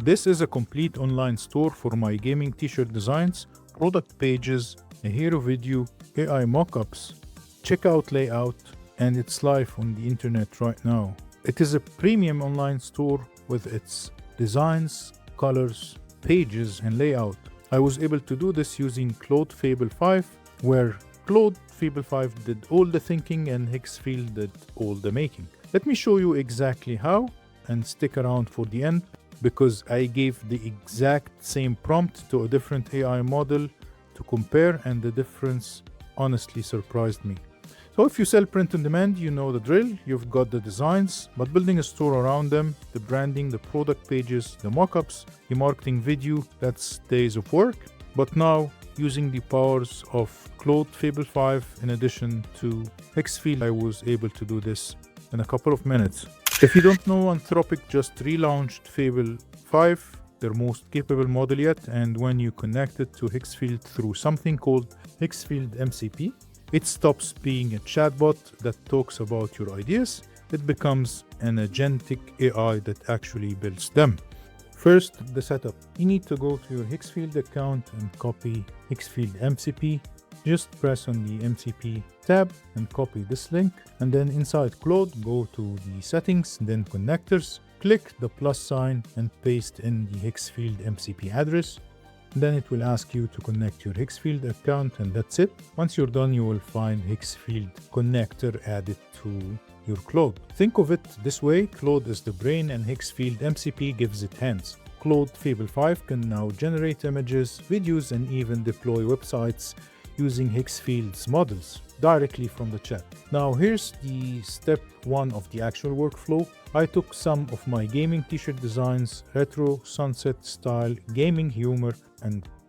This is a complete online store for my gaming t-shirt designs, product pages, a hero video, AI mockups, checkout layout, and it's live on the internet right now. It is a premium online store with its designs, colors, pages, and layout. I was able to do this using Claude Fable 5, where Claude Fable 5 did all the thinking and Higgsfield did all the making. Let me show you exactly how, and stick around for the end, because I gave the exact same prompt to a different AI model to compare, and the difference honestly surprised me. So if you sell print on demand, you know the drill. You've got the designs, but building a store around them, the branding, the product pages, the mockups, the marketing video, that's days of work. But now, using the powers of Claude Fable 5 in addition to Higgsfield, I was able to do this in a couple of minutes. If you don't know, Anthropic just relaunched Fable 5, their most capable model yet, and when you connect it to Higgsfield through something called Higgsfield MCP, it stops being a chatbot that talks about your ideas. It becomes an agentic AI that actually builds them. First, the setup. You need to go to your Higgsfield account and copy Higgsfield MCP. Just press on the MCP tab and copy this link. And then inside Claude, go to the settings, then connectors. Click the plus sign and paste in the Higgsfield MCP address. Then it will ask you to connect your Higgsfield account, and that's it. Once you're done, you will find Higgsfield connector added to your Claude. Think of it this way: Claude is the brain and Higgsfield MCP gives it hands. Claude Fable 5 can now generate images, videos, and even deploy websites using Higgsfield's models directly from the chat. Now here's the step 1 of the actual workflow. I took some of my gaming t-shirt designs, retro, sunset style, gaming humor,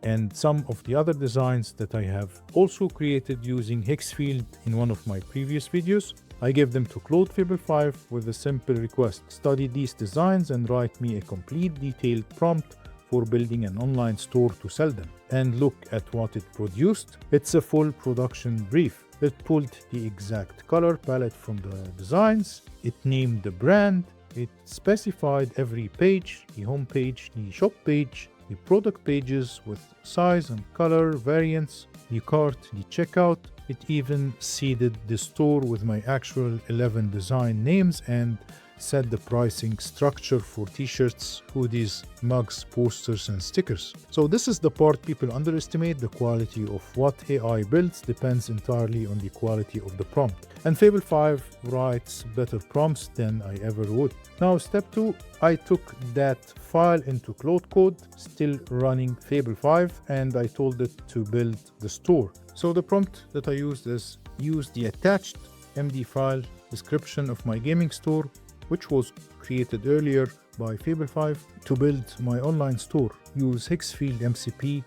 and some of the other designs that I have also created using Higgsfield in one of my previous videos. I gave them to Claude Fable 5 with a simple request: study these designs and write me a complete detailed prompt for building an online store to sell them. And look at what it produced. It's a full production brief. It pulled the exact color palette from the designs, it named the brand, it specified every page, the home page, the shop page, the product pages with size and color variants, the cart, the checkout. It even seeded the store with my actual 11 design names and set the pricing structure for t-shirts, hoodies, mugs, posters, and stickers. So this is the part people underestimate. The quality of what AI builds depends entirely on the quality of the prompt. And Fable 5 writes better prompts than I ever would. Now step 2, I took that file into Claude Code, still running Fable 5, and I told it to build the store. So the prompt that I used is: use the attached MD file description of my gaming store, which was created earlier by Fable 5, to build my online store. Use Higgsfield MCP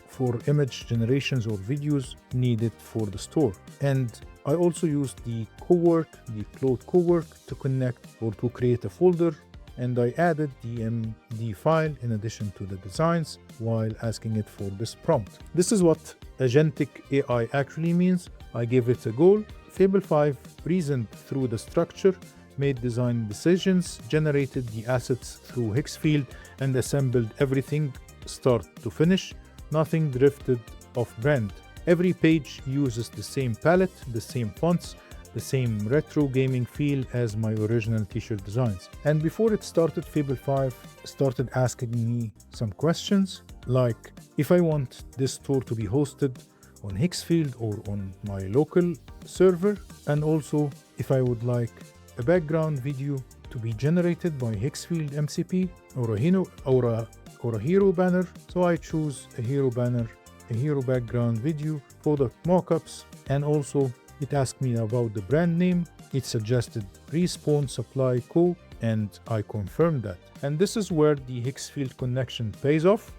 for image generations or videos needed for the store. And I also used the cowork, the Claude cowork, to connect or to create a folder, and I added the MD file in addition to the designs while asking it for this prompt. This is what agentic AI actually means. I gave it a goal. Fable 5 reasoned through the structure, made design decisions, generated the assets through Higgsfield, and assembled everything start to finish. Nothing drifted off brand. Every page uses the same palette, the same fonts, the same retro gaming feel as my original t-shirt designs. And before it started, Fable 5 started asking me some questions, like if I want this store to be hosted on Higgsfield or on my local server, and also if I would like a background video to be generated by Higgsfield MCP or a hero banner. So I choose a hero banner, a hero background video, product mockups, and also it asked me about the brand name. It suggested Respawn Supply Co, and I confirmed that. And this is where the Higgsfield connection pays off.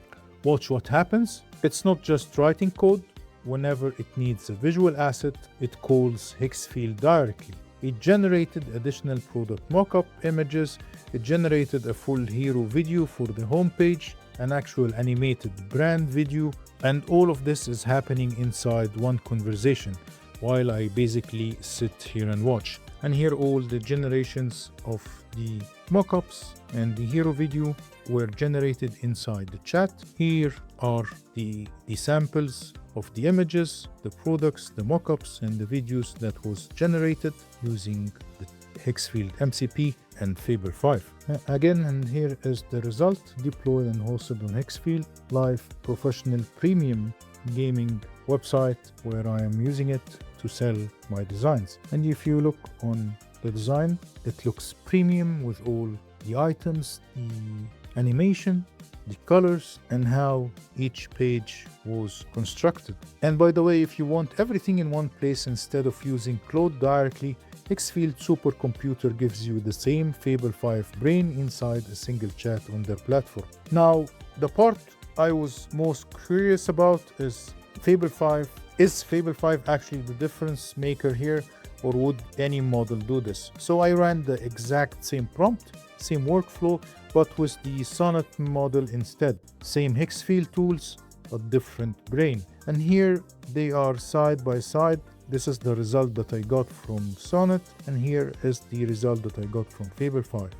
Watch what happens. It's not just writing code. Whenever it needs a visual asset, it calls Higgsfield directly. It generated additional product mockup images. It generated a full hero video for the homepage, an actual animated brand video, and all of this is happening inside one conversation while I basically sit here and watch. And here all the generations of the mockups and the hero video were generated inside the chat. Here are the samples of the images, the products, the mockups, and the videos that was generated using the Higgsfield MCP and Fable 5. Again, and here is the result, deployed and hosted on Higgsfield, live professional premium gaming website where I am using it to sell my designs. And if you look on the design, it looks premium with all the items, the animation, the colors, and how each page was constructed. And by the way, if you want everything in one place instead of using Claude directly, Higgsfield Supercomputer gives you the same Fable 5 brain inside a single chat on their platform. Now, the part I was most curious about is Fable 5. Is Fable 5 actually the difference maker here, or would any model do this? So I ran the exact same prompt, same workflow, but with the Sonnet model instead. Same Higgsfield tools, but different brain. And here they are side by side. This is the result that I got from Sonnet, and here is the result that I got from Fable 5.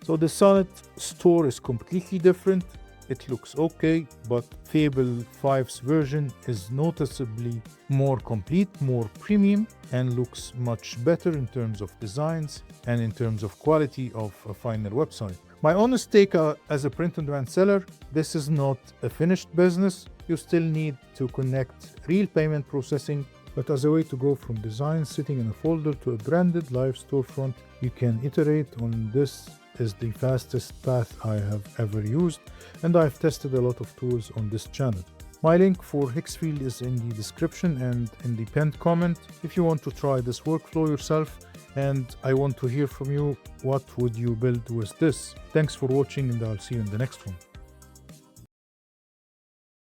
So the Sonnet store is completely different. It looks okay, but Fable 5's version is noticeably more complete, more premium, and looks much better in terms of designs and in terms of quality of a final website. My honest take as a print-on-demand seller, this is not a finished business. You still need to connect real payment processing, but as a way to go from design sitting in a folder to a branded live storefront, you can iterate on this. Is the fastest path I have ever used, and I've tested a lot of tools on this channel. My link for Higgsfield is in the description and in the pinned comment if you want to try this workflow yourself, and I want to hear from you. What would you build with this? Thanks for watching, and I'll see you in the next one.